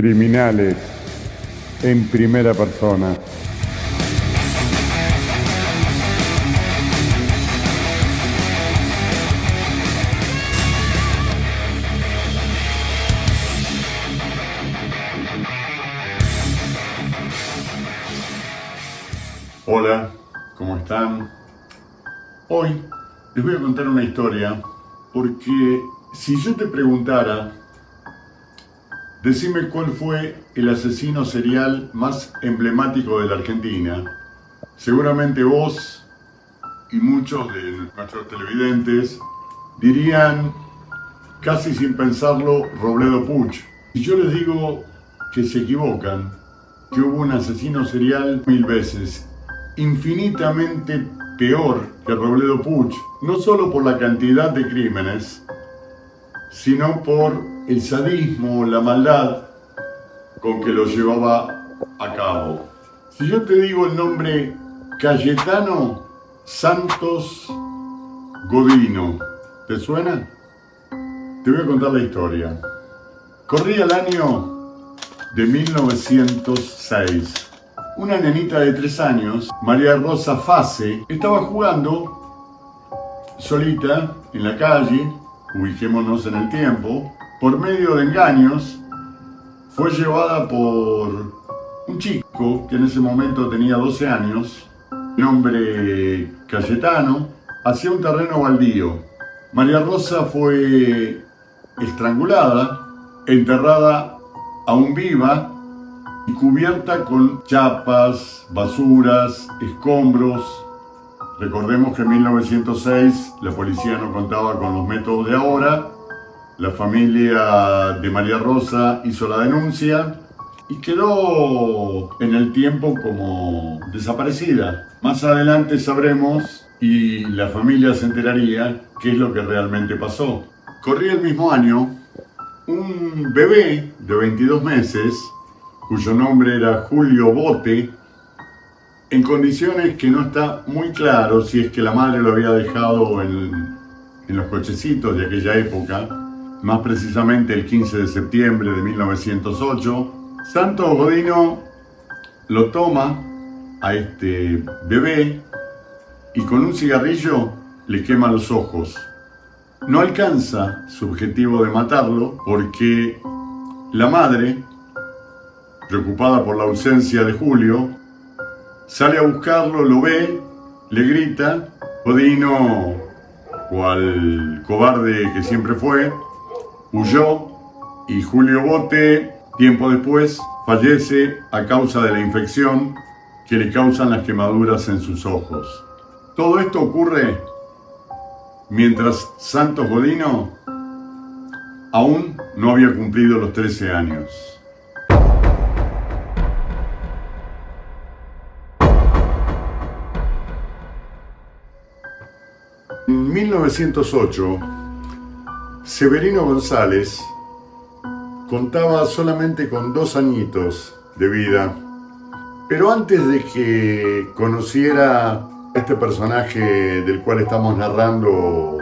Criminales en primera persona. Hola, ¿cómo están? Hoy les voy a contar una historia porque si yo te preguntara, decime cuál fue el asesino serial más emblemático de la Argentina, seguramente vos y muchos de nuestros televidentes dirían, casi sin pensarlo, Robledo Puch. Y yo les digo que se equivocan, que hubo un asesino serial 1000 veces, infinitamente peor que Robledo Puch, no solo por la cantidad de crímenes, sino por el sadismo, la maldad con que lo llevaba a cabo. Si yo te digo el nombre Cayetano Santos Godino, ¿te suena? Te voy a contar la historia. Corría el año de 1906. Una nenita de 3 años, María Rosa Fase, estaba jugando solita en la calle, ubiquémonos en el tiempo. Por medio de engaños, fue llevada por un chico que en ese momento tenía 12 años, nombre Cayetano, hacia un terreno baldío. María Rosa fue estrangulada, enterrada aún viva y cubierta con chapas, basuras, escombros. Recordemos que en 1906 la policía no contaba con los métodos de ahora. La familia de María Rosa hizo la denuncia y quedó en el tiempo como desaparecida. Más adelante sabremos y la familia se enteraría qué es lo que realmente pasó. Corría el mismo año un bebé de 22 meses, cuyo nombre era Julio Bote, en condiciones que no está muy claro si es que la madre lo había dejado en los cochecitos de aquella época, más precisamente el 15 de septiembre de 1908. Santos Godino lo toma a este bebé y con un cigarrillo le quema los ojos. No alcanza su objetivo de matarlo porque la madre, preocupada por la ausencia de Julio, sale a buscarlo, lo ve, le grita. Godino, cual cobarde que siempre fue, huyó y Julio Bote, tiempo después, fallece a causa de la infección que le causan las quemaduras en sus ojos. Todo esto ocurre mientras Santos Godino aún no había cumplido los 13 años. En 1908, Severino González contaba solamente con 2 añitos de vida, pero antes de que conociera a este personaje del cual estamos narrando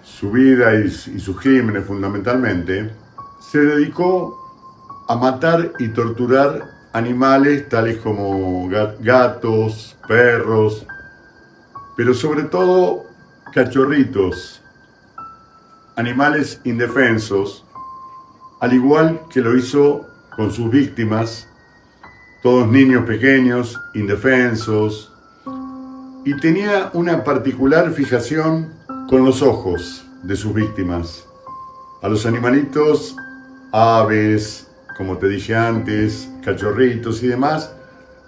su vida y sus crímenes fundamentalmente, se dedicó a matar y torturar animales tales como gatos, perros, pero sobre todo cachorritos, animales indefensos, al igual que lo hizo con sus víctimas, todos niños pequeños, indefensos, y tenía una particular fijación con los ojos de sus víctimas. A los animalitos, aves, como te dije antes, cachorritos y demás,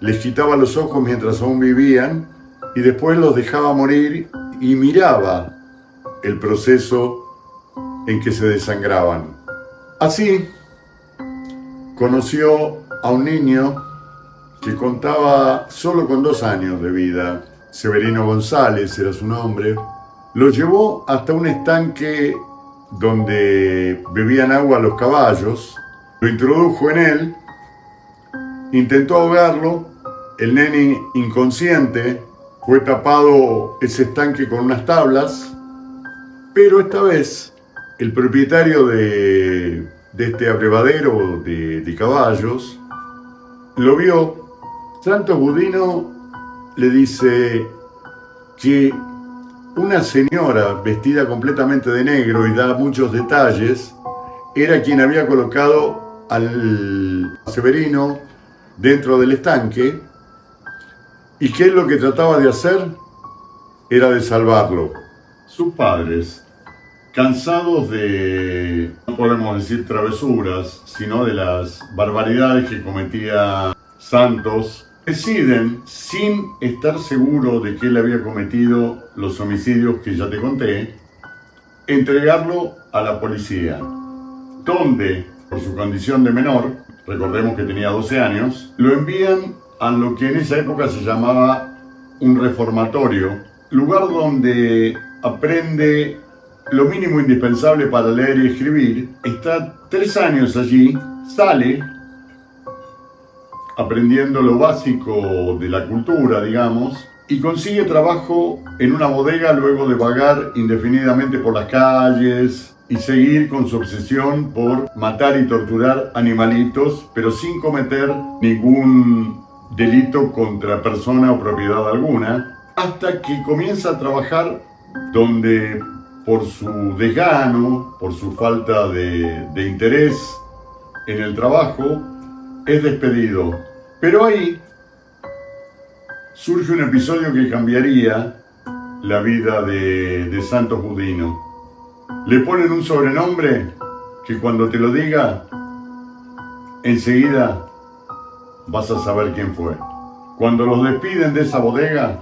les quitaba los ojos mientras aún vivían y después los dejaba morir y miraba el proceso en que se desangraban. Así, conoció a un niño que contaba solo con 2 años de vida. Severino González era su nombre. Lo llevó hasta un estanque donde bebían agua los caballos, lo introdujo en él, intentó ahogarlo, el nene inconsciente, fue tapado ese estanque con unas tablas, pero esta vez el propietario de de este abrevadero de caballos, lo vio. Santos Budino le dice que una señora vestida completamente de negro, y da muchos detalles, era quien había colocado al Severino dentro del estanque, y que él lo que trataba de hacer era de salvarlo. Sus padres, cansados de, no podemos decir travesuras, sino de las barbaridades que cometía Santos, deciden, sin estar seguro de que él había cometido los homicidios que ya te conté, entregarlo a la policía, donde, por su condición de menor, recordemos que tenía 12 años, lo envían a lo que en esa época se llamaba un reformatorio, lugar donde aprende lo mínimo indispensable para leer y escribir. Está 3 años allí, sale aprendiendo lo básico de la cultura, digamos, y consigue trabajo en una bodega luego de vagar indefinidamente por las calles y seguir con su obsesión por matar y torturar animalitos, pero sin cometer ningún delito contra persona o propiedad alguna, hasta que comienza a trabajar donde, por su desgano, por su falta de interés en el trabajo, es despedido. Pero ahí surge un episodio que cambiaría la vida de Santos Budino. Le ponen un sobrenombre que cuando te lo diga, enseguida vas a saber quién fue. Cuando los despiden de esa bodega,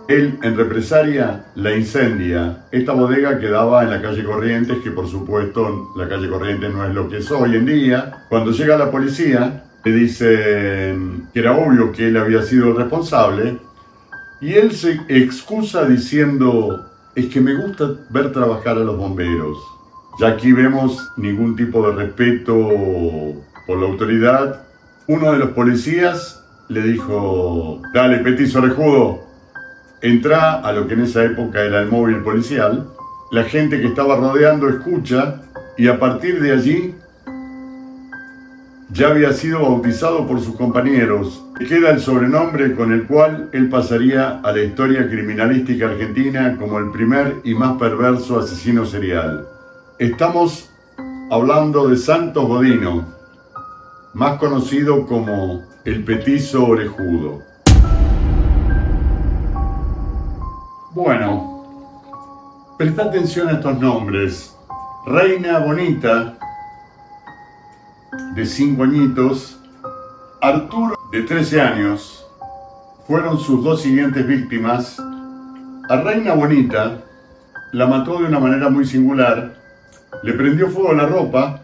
él, en represalia, la incendia. Esta bodega quedaba en la calle Corrientes, que por supuesto la calle Corrientes no es lo que es hoy en día. Cuando llega la policía, le dicen que era obvio que él había sido el responsable, y él se excusa diciendo: es que me gusta ver trabajar a los bomberos. Ya aquí vemos ningún tipo de respeto por la autoridad. Uno de los policías le dijo: dale, petizo orejudo, entra a lo que en esa época era el móvil policial. La gente que estaba rodeando escucha, y a partir de allí ya había sido bautizado por sus compañeros. Queda el sobrenombre con el cual él pasaría a la historia criminalística argentina como el primer y más perverso asesino serial. Estamos hablando de Santos Budino, más conocido como el petizo orejudo. Bueno, presta atención a estos nombres. Reina Bonita, de 5 añitos, Arturo, de 13 años, fueron sus dos siguientes víctimas. A Reina Bonita la mató de una manera muy singular, le prendió fuego a la ropa,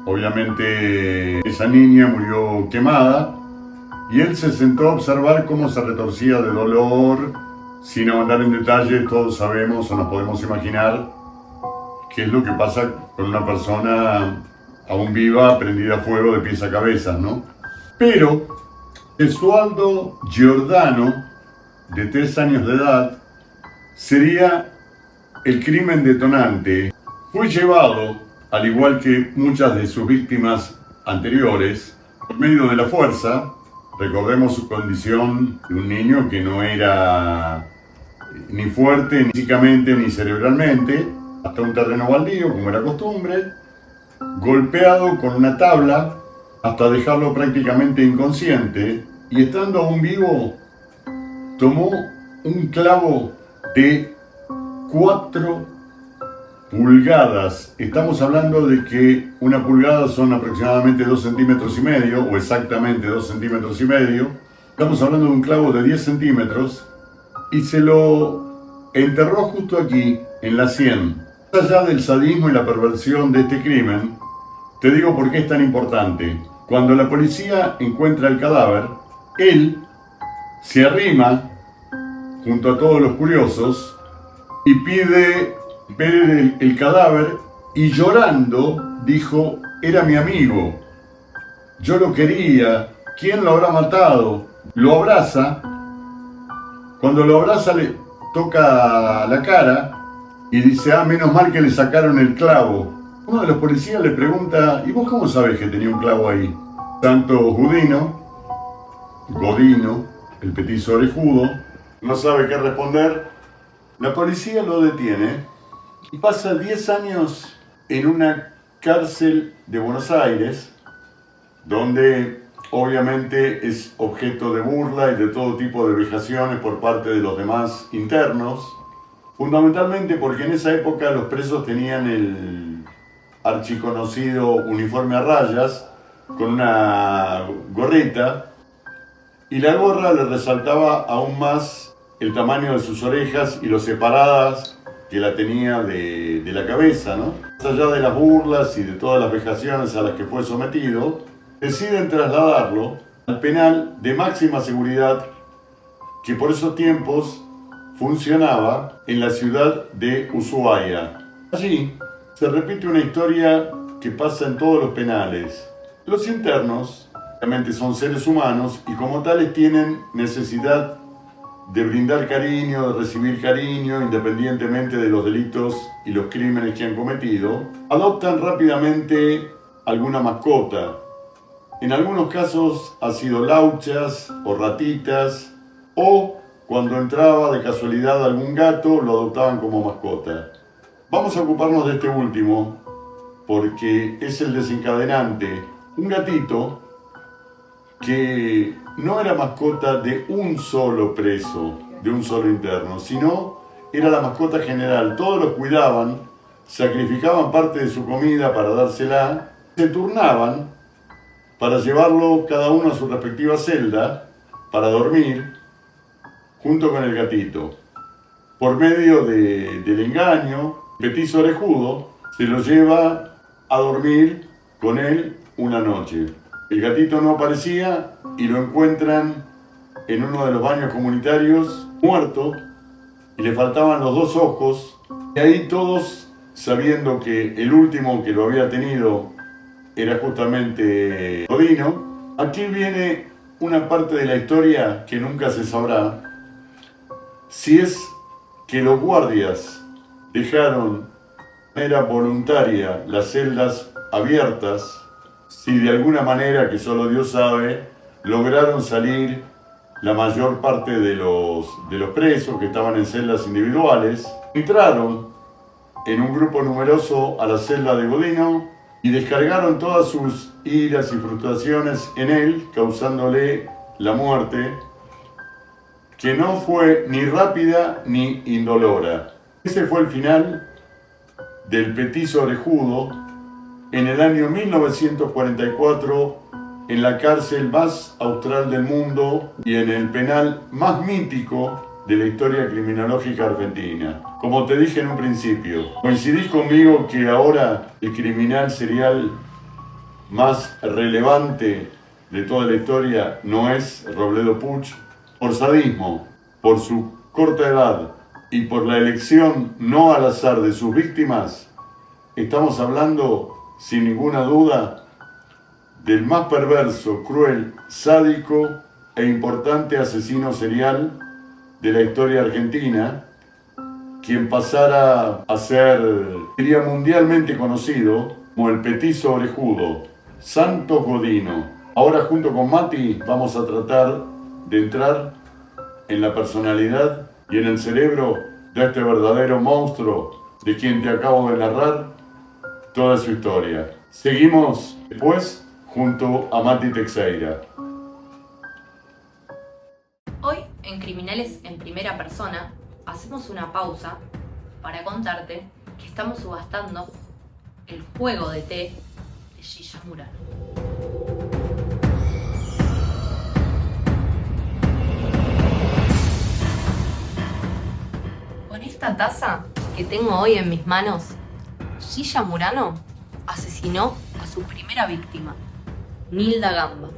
obviamente esa niña murió quemada, y él se sentó a observar cómo se retorcía de dolor. Sin ahondar en detalle, todos sabemos o nos podemos imaginar qué es lo que pasa con una persona aún viva, prendida a fuego de pies a cabeza, ¿no? Pero Gesualdo Giordano, de 3 años de edad, sería el crimen detonante. Fue llevado, al igual que muchas de sus víctimas anteriores, por medio de la fuerza. Recordemos su condición de un niño que no era ni fuerte ni físicamente ni cerebralmente, hasta un terreno baldío, como era costumbre, golpeado con una tabla hasta dejarlo prácticamente inconsciente, y estando aún vivo, tomó un clavo de 4 pulgadas. Estamos hablando de que una pulgada son aproximadamente 2,5 centímetros, o exactamente 2,5 centímetros. Estamos hablando de un clavo de 10 centímetros, y se lo enterró justo aquí, en la sien. Más allá del sadismo y la perversión de este crimen, te digo por qué es tan importante. Cuando la policía encuentra el cadáver, él se arrima junto a todos los curiosos y pide ver el cadáver, y llorando dijo: era mi amigo, yo lo quería, ¿quién lo habrá matado? Lo abraza. Cuando lo abraza le toca la cara y dice: ah, menos mal que le sacaron el clavo. Uno de los policías le pregunta, ¿y vos cómo sabes que tenía un clavo ahí? Tanto Godino, el petizo orejudo, no sabe qué responder. La policía lo detiene y pasa 10 años en una cárcel de Buenos Aires, donde obviamente es objeto de burla y de todo tipo de vejaciones por parte de los demás internos, fundamentalmente porque en esa época los presos tenían el archiconocido uniforme a rayas con una gorrita, y la gorra le resaltaba aún más el tamaño de sus orejas y lo separadas que la tenía de la cabeza, ¿no? Más allá de las burlas y de todas las vejaciones a las que fue sometido, deciden trasladarlo al penal de máxima seguridad que por esos tiempos funcionaba en la ciudad de Ushuaia. Allí se repite una historia que pasa en todos los penales. Los internos realmente son seres humanos y como tales tienen necesidad de brindar cariño, de recibir cariño, independientemente de los delitos y los crímenes que han cometido. Adoptan rápidamente alguna mascota. En algunos casos ha sido lauchas o ratitas, o cuando entraba de casualidad algún gato lo adoptaban como mascota. Vamos a ocuparnos de este último porque es el desencadenante. Un gatito que no era mascota de un solo preso, de un solo interno, sino era la mascota general. Todos los cuidaban, sacrificaban parte de su comida para dársela, se turnaban para llevarlo cada uno a su respectiva celda para dormir junto con el gatito. Por medio del engaño, Petizo Orejudo se lo lleva a dormir con él una noche. El gatito no aparecía y lo encuentran en uno de los baños comunitarios, muerto, y le faltaban los 2 ojos. Y ahí todos, sabiendo que el último que lo había tenido era justamente Godino, aquí viene una parte de la historia que nunca se sabrá, si es que los guardias dejaron de manera voluntaria las celdas abiertas, si de alguna manera, que solo Dios sabe, lograron salir la mayor parte de los presos que estaban en celdas individuales, entraron en un grupo numeroso a la celda de Godino y descargaron todas sus iras y frustraciones en él, causándole la muerte, que no fue ni rápida ni indolora. Ese fue el final del Petizo Orejudo en el año 1944 en la cárcel más austral del mundo y en el penal más mítico de la historia criminológica argentina. Como te dije en un principio, ¿coincidís conmigo que ahora el criminal serial más relevante de toda la historia no es Robledo Puch? Por sadismo, por su corta edad y por la elección no al azar de sus víctimas, estamos hablando, sin ninguna duda, del más perverso, cruel, sádico e importante asesino serial de la historia argentina, quien pasara a ser, diría, mundialmente conocido como el Petizo Orejudo, Santos Godino. Ahora junto con Mati vamos a tratar de entrar en la personalidad y en el cerebro de este verdadero monstruo de quien te acabo de narrar toda su historia. Seguimos después junto a Mati Teixeira. Hoy en Criminales en Primera Persona hacemos una pausa para contarte que estamos subastando el juego de té de Gilla Murano. Con esta taza que tengo hoy en mis manos, Gilla Murano asesinó a su primera víctima, Nilda Gamba.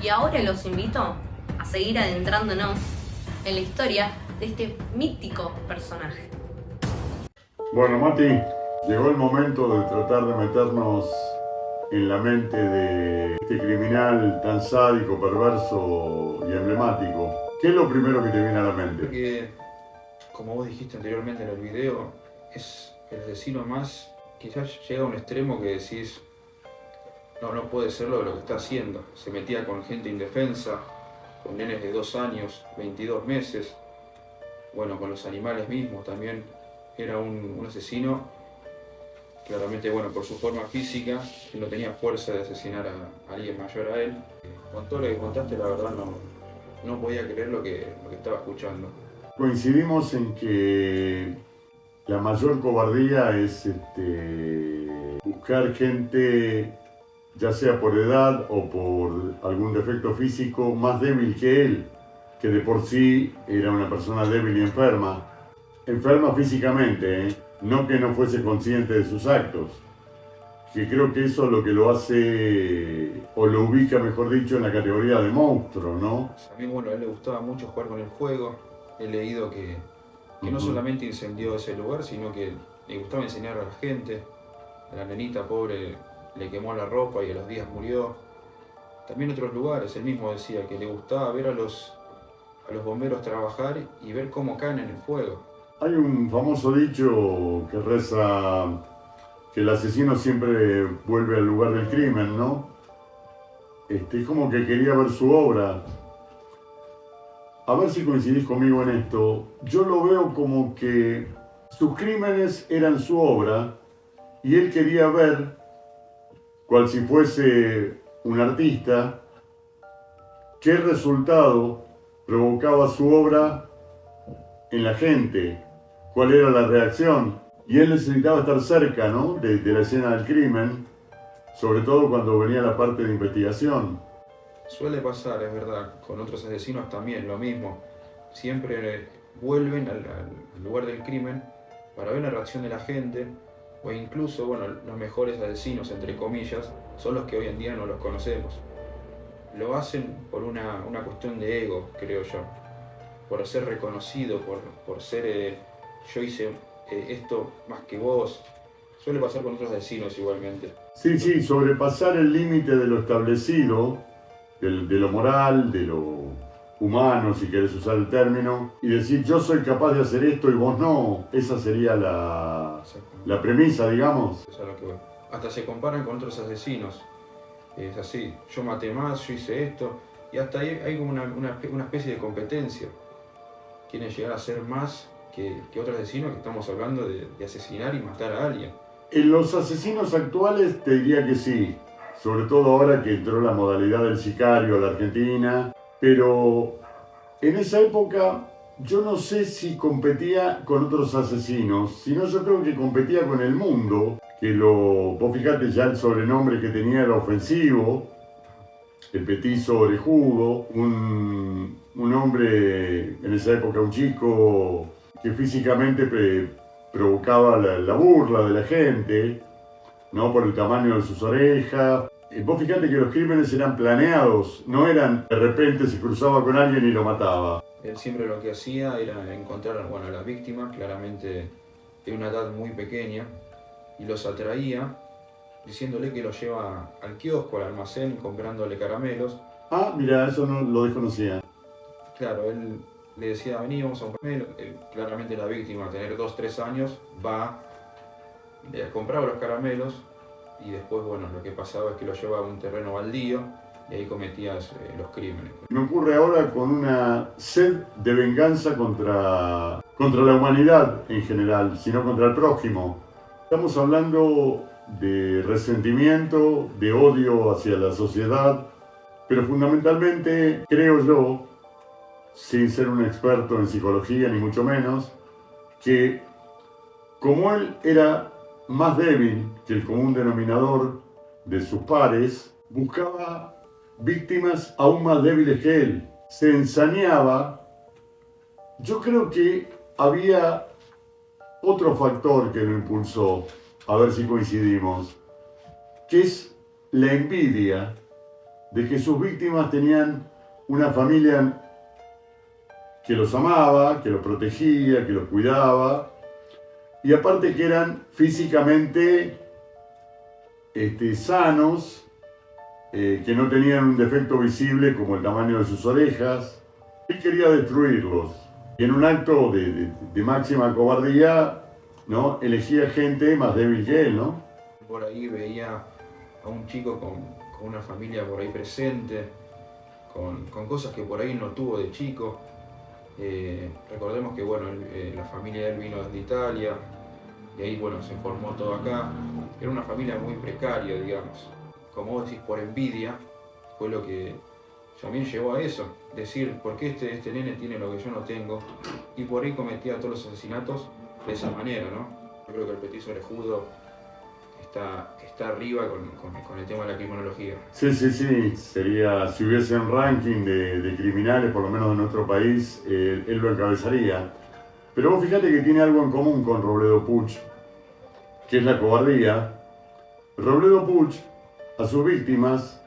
Y ahora los invito a seguir adentrándonos en la historia de este mítico personaje. Bueno, Mati, llegó el momento de tratar de meternos en la mente de este criminal tan sádico, perverso y emblemático. ¿Qué es lo primero que te viene a la mente? Porque, como vos dijiste anteriormente en el video, el asesino más, quizás llega a un extremo que decís, no puede ser lo que está haciendo. Se metía con gente indefensa, con nenes de 2 años, 22 meses, bueno, con los animales mismos también. Era un asesino, claramente, bueno, por su forma física, él no tenía fuerza de asesinar a alguien mayor a él. Con todo lo que contaste, la verdad no podía creer lo que estaba escuchando. Coincidimos en que la mayor cobardía es buscar gente, ya sea por edad o por algún defecto físico, más débil que él, que de por sí era una persona débil y enferma. Enferma físicamente, no que no fuese consciente de sus actos. Que creo que eso es lo que lo hace, o lo ubica, mejor dicho, en la categoría de monstruo, ¿no? A mí, bueno, a él le gustaba mucho jugar con el fuego. He leído que no solamente incendió ese lugar, sino que le gustaba enseñar a la gente. A la nenita pobre le quemó la ropa y a los días murió. También en otros lugares, él mismo decía que le gustaba ver a los bomberos trabajar y ver cómo caen en el fuego. Hay un famoso dicho que reza que el asesino siempre vuelve al lugar del crimen, ¿no? Es como que quería ver su obra. A ver si coincidís conmigo en esto. Yo lo veo como que sus crímenes eran su obra y él quería ver, cual si fuese un artista, qué resultado provocaba su obra en la gente, cuál era la reacción. Y él necesitaba estar cerca, ¿no?, de la escena del crimen, sobre todo cuando venía la parte de investigación. Suele pasar, es verdad, con otros asesinos también, lo mismo. Siempre vuelven al lugar del crimen para ver la reacción de la gente, o incluso, bueno, los mejores asesinos, entre comillas, son los que hoy en día no los conocemos. Lo hacen por una cuestión de ego, creo yo. Por ser reconocido, por ser yo hice esto más que vos. Suele pasar con otros asesinos igualmente. Sí, sobrepasar el límite de lo establecido, de lo moral, de lo humano, si querés usar el término, y decir yo soy capaz de hacer esto y vos no. Esa sería la premisa, digamos. Eso es lo que voy. Hasta se comparan con otros asesinos. Es así, yo maté más, yo hice esto, y hasta ahí hay como una especie de competencia. Quieren llegar a ser más que otros asesinos, que estamos hablando de asesinar y matar a alguien. En los asesinos actuales te diría que sí, sobre todo ahora que entró la modalidad del sicario a la Argentina, pero en esa época yo no sé si competía con otros asesinos, sino yo creo que competía con el mundo, que vos fijate ya el sobrenombre que tenía era ofensivo, el petizo orejudo, un hombre en esa época, un chico que físicamente provocaba la burla de la gente, ¿no?, por el tamaño de sus orejas. Vos fijate que los crímenes eran planeados, no eran de repente se cruzaba con alguien y lo mataba. Él siempre lo que hacía era encontrar a las víctimas, claramente de una edad muy pequeña, y los atraía diciéndole que los lleva al kiosco, al almacén, comprándole caramelos. Ah, mira, eso no lo desconocía. Claro, él le decía, vení, vamos a un caramelo. Claramente la víctima, a tener 2 o 3 años, compraba los caramelos y después, bueno, lo que pasaba es que lo llevaba a un terreno baldío y ahí cometías los crímenes. Me ocurre ahora con una sed de venganza contra la humanidad en general, sino contra el prójimo. Estamos hablando de resentimiento, de odio hacia la sociedad, pero fundamentalmente, creo yo, sin ser un experto en psicología ni mucho menos, que como él era más débil que el común denominador de sus pares, buscaba víctimas aún más débiles que él. Se ensañaba. Yo creo que había otro factor que lo impulsó, a ver si coincidimos, que es la envidia de que sus víctimas tenían una familia que los amaba, que los protegía, que los cuidaba, y aparte que eran físicamente sanos, que no tenían un defecto visible como el tamaño de sus orejas. Él quería destruirlos, y en un acto de máxima cobardía ¿no? Elegía gente más débil que él, ¿no? Por ahí veía a un chico con una familia por ahí presente, con cosas que por ahí no tuvo de chico. Recordemos que bueno, la familia de él vino desde Italia y ahí bueno, se formó todo acá. Era una familia muy precaria, digamos. Como vos decís, por envidia, fue lo que también llevó a eso. Decir, ¿por qué este nene tiene lo que yo no tengo? Y por ahí cometía todos los asesinatos de esa manera, ¿no? Yo creo que el Petiso Orejudo está arriba con el tema de la criminología. Sí, sería, si hubiese un ranking de criminales, por lo menos de nuestro país, él lo encabezaría. Pero vos fíjate que tiene algo en común con Robledo Puch, que es la cobardía. Robledo Puch a sus víctimas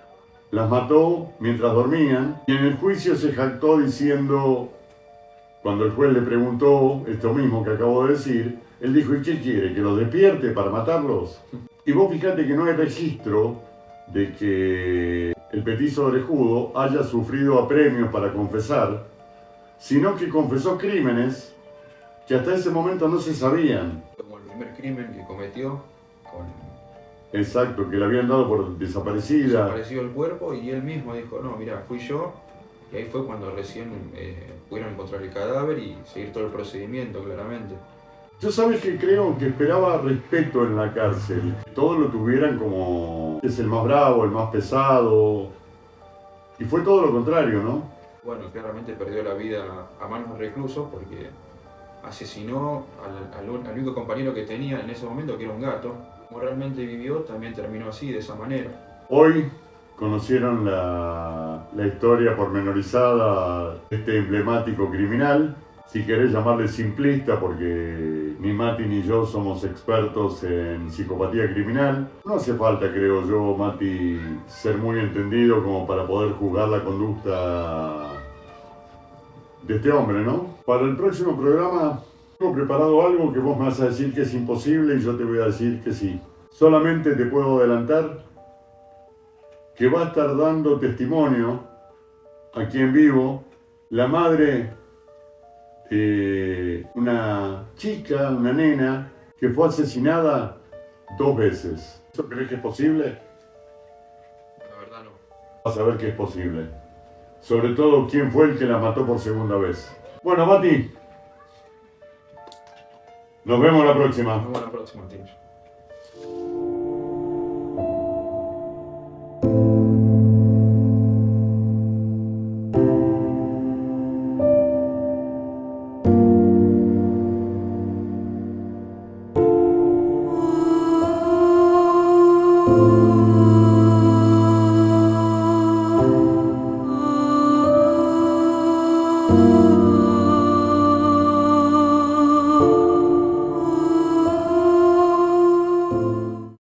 las mató mientras dormían y en el juicio se jactó diciendo, cuando el juez le preguntó esto mismo que acabo de decir, él dijo, ¿y qué quiere? ¿Que los despierte para matarlos? Y vos fíjate que no hay registro de que el Petiso Orejudo haya sufrido apremios para confesar, sino que confesó crímenes que hasta ese momento no se sabían. Como el primer crimen que cometió, Exacto, que le habían dado por desaparecida. desapareció el cuerpo y él mismo dijo, no, mira, fui yo. Y ahí fue cuando recién pudieron encontrar el cadáver y seguir todo el procedimiento, claramente. Yo sabes que creo que esperaba respeto en la cárcel. Todos lo tuvieran como es el más bravo, el más pesado. Y fue todo lo contrario, ¿no? Bueno, claramente perdió la vida a manos de reclusos porque asesinó al único compañero que tenía en ese momento, que era un gato. Como realmente vivió, también terminó así, de esa manera. Hoy conocieron la historia pormenorizada de este emblemático criminal. Si querés llamarle simplista, porque ni Mati ni yo somos expertos en psicopatía criminal. No hace falta, creo yo, Mati, ser muy entendido como para poder juzgar la conducta de este hombre, ¿no? Para el próximo programa tengo preparado algo que vos me vas a decir que es imposible y yo te voy a decir que sí. Solamente te puedo adelantar que va a estar dando testimonio aquí en vivo la madre de una chica, una nena, que fue asesinada 2 veces. ¿Eso crees que es posible? La verdad no. Vas a ver que es posible. Sobre todo, quién fue el que la mató por segunda vez. Bueno, Mati, nos vemos la próxima. Nos vemos la próxima, Tim.